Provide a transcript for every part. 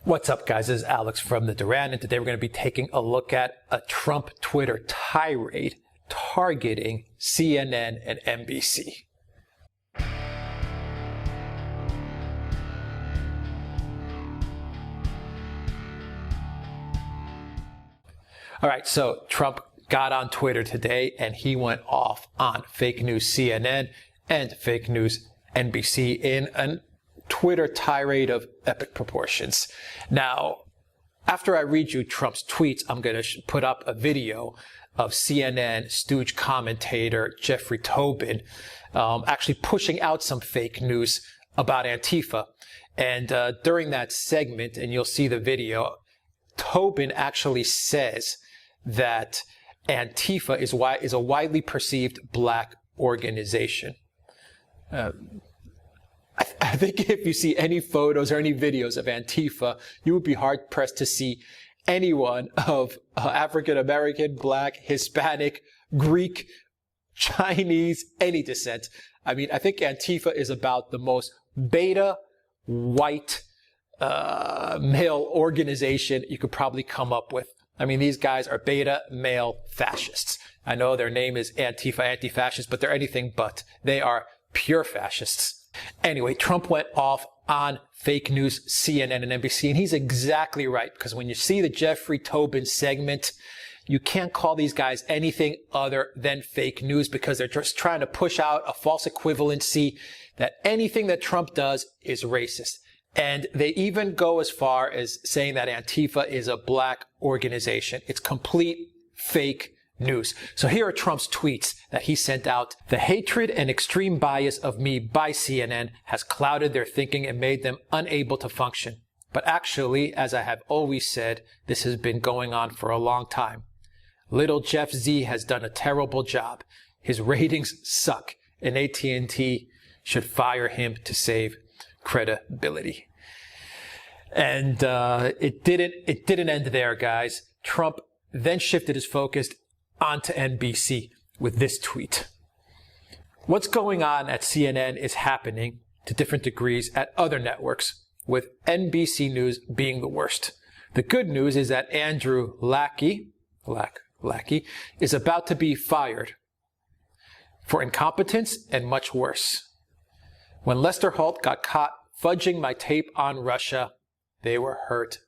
What's up, guys? This is Alex from the Duran, and today we're going to be taking a look at a Trump Twitter tirade targeting CNN and NBC. All right, so Trump got on Twitter today and he went off on fake news CNN and fake news NBC in a Twitter tirade of epic proportions. Now, after I read you Trump's tweets, I'm going to put up a video of CNN stooge commentator Jeffrey Toobin actually pushing out some fake news about Antifa. And during that segment, and you'll see the video, Toobin actually says that Antifa is a widely perceived black organization. I think if you see any photos or any videos of Antifa, you would be hard-pressed to see anyone of African-American, black, Hispanic, Greek, Chinese, any descent. I mean, I think Antifa is about the most beta, white, male organization you could probably come up with. I mean, these guys are beta male fascists. I know their name is Antifa, anti-fascist, but they're anything but. They are pure fascists. Anyway, Trump went off on fake news CNN and NBC, and he's exactly right, because when you see the Jeffrey Toobin segment, you can't call these guys anything other than fake news, because they're just trying to push out a false equivalency that anything that Trump does is racist. And they even go as far as saying that Antifa is a black organization. It's complete fake news. So here are Trump's tweets that he sent out. The hatred and extreme bias of me by CNN has clouded their thinking and made them unable to function. But actually, as I have always said, this has been going on for a long time. Little Jeff Z has done a terrible job. His ratings suck, and AT&T should fire him to save credibility. And it didn't end there, guys. Trump then shifted his focus onto NBC with this tweet. What's going on at CNN is happening to different degrees at other networks, with NBC News being the worst. The good news is that Andrew Lackey is about to be fired for incompetence and much worse. When Lester Holt got caught fudging my tape on Russia, they were hurt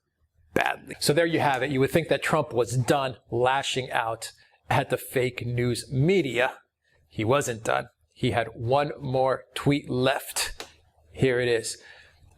badly. So there you have it. You would think that Trump was done lashing out at the fake news media. He wasn't done. He had one more tweet left. Here it is.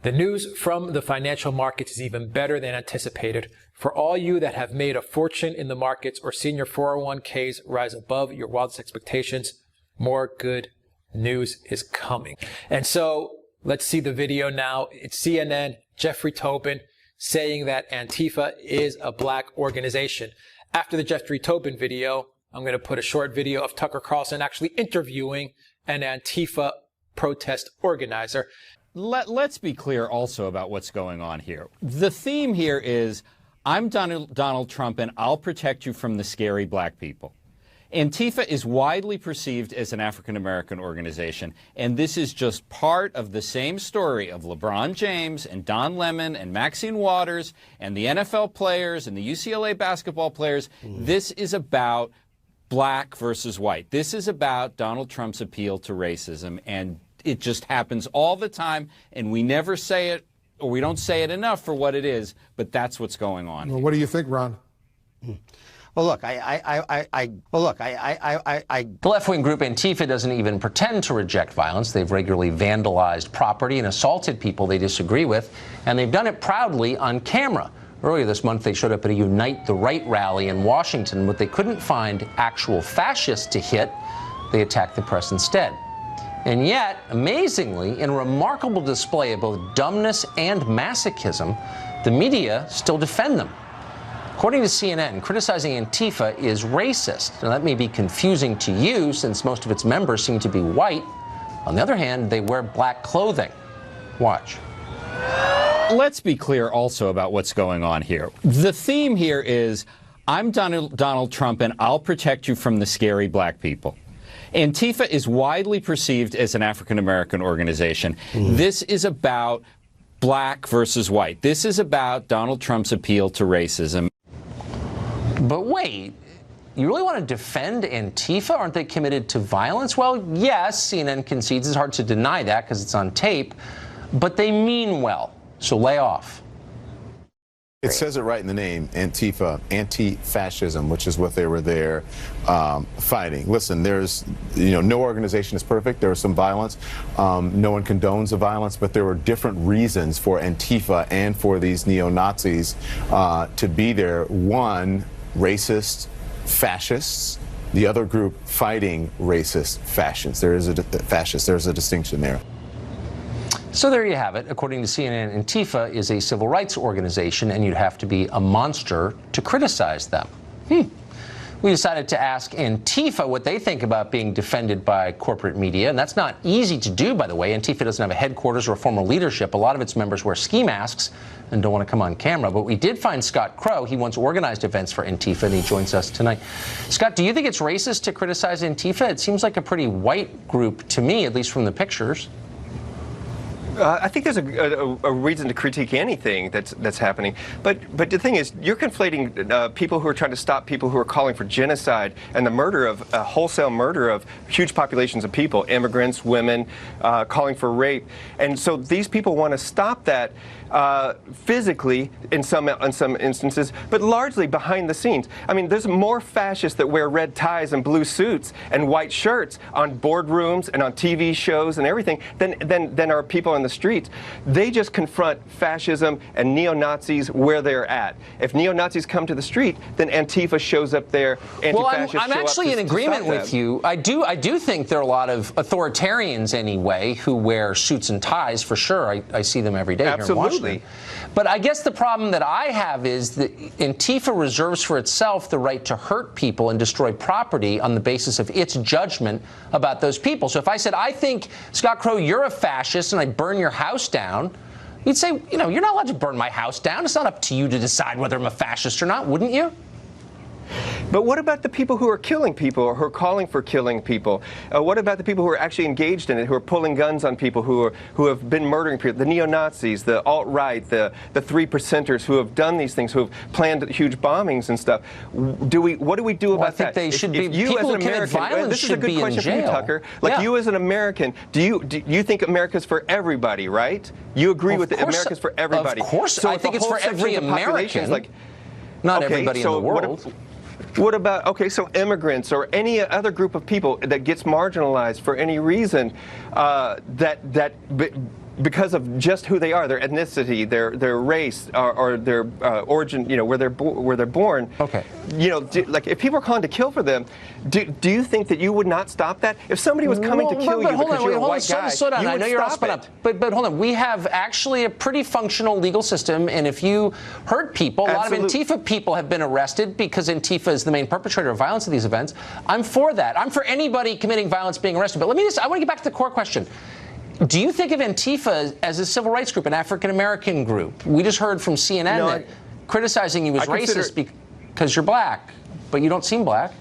The news from the financial markets is even better than anticipated. For all you that have made a fortune in the markets or seen your 401ks rise above your wildest expectations, more good news is coming. And so let's see the video now. It's CNN, Jeffrey Toobin, saying that Antifa is a black organization. After the Jeffrey Toobin video, I'm going to put a short video of Tucker Carlson actually interviewing an Antifa protest organizer. Let's be clear also about what's going on here. The theme here is, I'm Donald Trump and I'll protect you from the scary black people. Antifa is widely perceived as an African-American organization, and this is just part of the same story of LeBron James and Don Lemon and Maxine Waters and the NFL players and the UCLA basketball players. This is about black versus white. This is about Donald Trump's appeal to racism, and it just happens all the time, and we never say it, or we don't say it enough for what it is, but that's what's going on. Well, what do you think, Ron? Well, look, the left-wing group Antifa doesn't even pretend to reject violence. They've regularly vandalized property and assaulted people they disagree with, and they've done it proudly on camera. Earlier this month, they showed up at a Unite the Right rally in Washington, but they couldn't find actual fascists to hit. They attacked the press instead. And yet, amazingly, in a remarkable display of both dumbness and masochism, the media still defend them. According to CNN, criticizing Antifa is racist. Now, that may be confusing to you since most of its members seem to be white. On the other hand, they wear black clothing. Watch. Let's be clear also about what's going on here. The theme here is, I'm Donald Trump and I'll protect you from the scary black people. Antifa is widely perceived as an African-American organization. This is about black versus white. This is about Donald Trump's appeal to racism. But wait, you really want to defend Antifa? Aren't they committed to violence? Well, yes, CNN concedes. It's hard to deny that because it's on tape. But they mean well. So lay off. It says it right in the name, Antifa, anti-fascism, which is what they were there fighting. Listen, there's, no organization is perfect. There was some violence. No one condones the violence, but there were different reasons for Antifa and for these neo-Nazis to be there. One, racist fascists. The other group fighting racist fascists. There's a distinction there. So there you have it. According to CNN, Antifa is a civil rights organization, and you'd have to be a monster to criticize them. We decided to ask Antifa what they think about being defended by corporate media, and that's not easy to do, by the way. Antifa doesn't have a headquarters or a formal leadership. A lot of its members wear ski masks and don't want to come on camera. But we did find Scott Crow. He once organized events for Antifa, and he joins us tonight. Scott, do you think it's racist to criticize Antifa? It seems like a pretty white group to me, at least from the pictures. I think there's a reason to critique anything that's happening, but the thing is, you're conflating people who are trying to stop people who are calling for genocide and the murder of wholesale murder of huge populations of people, immigrants, women, calling for rape, and so these people want to stop that physically in some instances, but largely behind the scenes. I mean, there's more fascists that wear red ties and blue suits and white shirts on boardrooms and on TV shows and everything than are people on the streets. They just confront fascism and neo-Nazis where they're at. If neo-Nazis come to the street, then Antifa shows up there. Well, I'm actually in agreement with you. I do think there are a lot of authoritarians anyway who wear suits and ties for sure. I see them every day here in Washington. But I guess the problem that I have is that Antifa reserves for itself the right to hurt people and destroy property on the basis of its judgment about those people. So if I said, I think, Scott Crow, you're a fascist and I burn your house down, you'd say, you're not allowed to burn my house down. It's not up to you to decide whether I'm a fascist or not, wouldn't you? But what about the people who are killing people or who are calling for killing people? What about the people who are actually engaged in it, who are pulling guns on people, who have been murdering people, the neo-Nazis, the alt-right, the 3%ers who have done these things, who have planned huge bombings and stuff? What do we do about that? I think they should be, you people as an who commit American, violence this is a should good be in question jail. for you, Tucker. Like, you as an American, do you think America's for everybody, right? You agree with America's for everybody. Of course, so I think it's for every American, not everybody in the world. What about, so immigrants or any other group of people that gets marginalized for any reason because of just who they are, their ethnicity, their race, or their origin, where they're born. Okay. Like if people are calling to kill for them, do you think that you would not stop that? If somebody was coming to kill you because you're a white guy, slow down. I know you're all spun up, but hold on. We have actually a pretty functional legal system, and if you hurt people, a lot of Antifa people have been arrested because Antifa is the main perpetrator of violence at these events. I'm for that. I'm for anybody committing violence being arrested. But I want to get back to the core question. Do you think of Antifa as a civil rights group, an African-American group? We just heard from CNN that criticizing you as racist because you're black, but you don't seem black.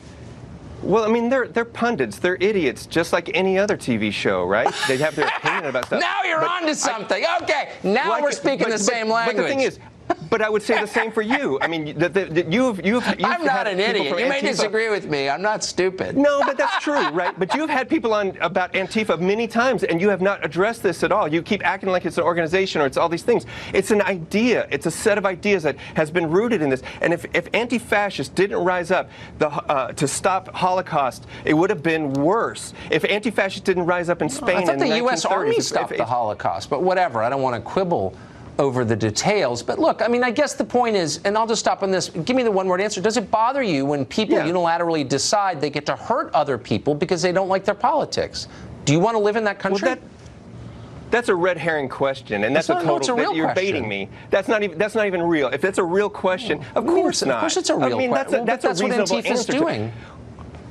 Well, I mean, they're pundits. They're idiots, just like any other TV show, right? They have their opinion about stuff. Now you're on to something. Okay, now we're speaking the same language. But the thing is, but I would say the same for you. I mean, you've I'm not an idiot. You may disagree with me. I'm not stupid. No, but that's true, right? But you've had people on about Antifa many times, and you have not addressed this at all. You keep acting like it's an organization or it's all these things. It's an idea. It's a set of ideas that has been rooted in this. And if anti-fascists didn't rise up to stop Holocaust, it would have been worse. If anti-fascists didn't rise up in Spain I thought in the 1930s, the U.S. Army stopped the Holocaust, but whatever. I don't want to quibble over the details. But look, I mean, I guess the point is, and I'll just stop on this, give me the one-word answer. Does it bother you when people unilaterally decide they get to hurt other people because they don't like their politics? Do you want to live in that country? Well, that's a red herring question, and that's a total. You're baiting me. That's not even real. If it's a real question, of course not. Of course, it's a real question. That's what Antifa's doing.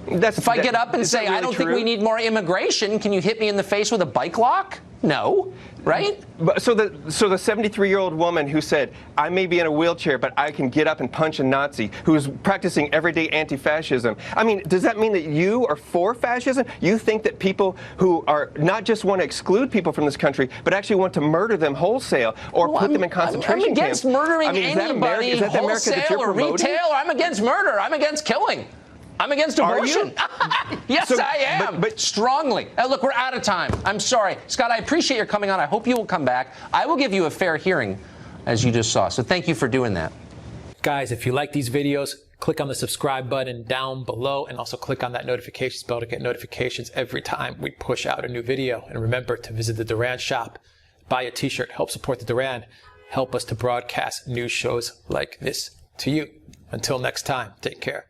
If I get up and say, I don't think we need more immigration, can you hit me in the face with a bike lock? No. right? So the 73-year-old woman who said, I may be in a wheelchair, but I can get up and punch a Nazi, who's practicing everyday anti-fascism. I mean, does that mean that you are for fascism? You think that people who are not just want to exclude people from this country, but actually want to murder them wholesale or put them in concentration camps? I'm against murdering anybody wholesale or retail. I'm against murder. I'm against killing. I'm against abortion. Yes, I am. But strongly. Look, we're out of time. I'm sorry. Scott, I appreciate your coming on. I hope you will come back. I will give you a fair hearing, as you just saw. So thank you for doing that. Guys, if you like these videos, click on the subscribe button down below and also click on that notifications bell to get notifications every time we push out a new video. And remember to visit the Duran shop, buy a t-shirt, help support the Duran, help us to broadcast news shows like this to you. Until next time, take care.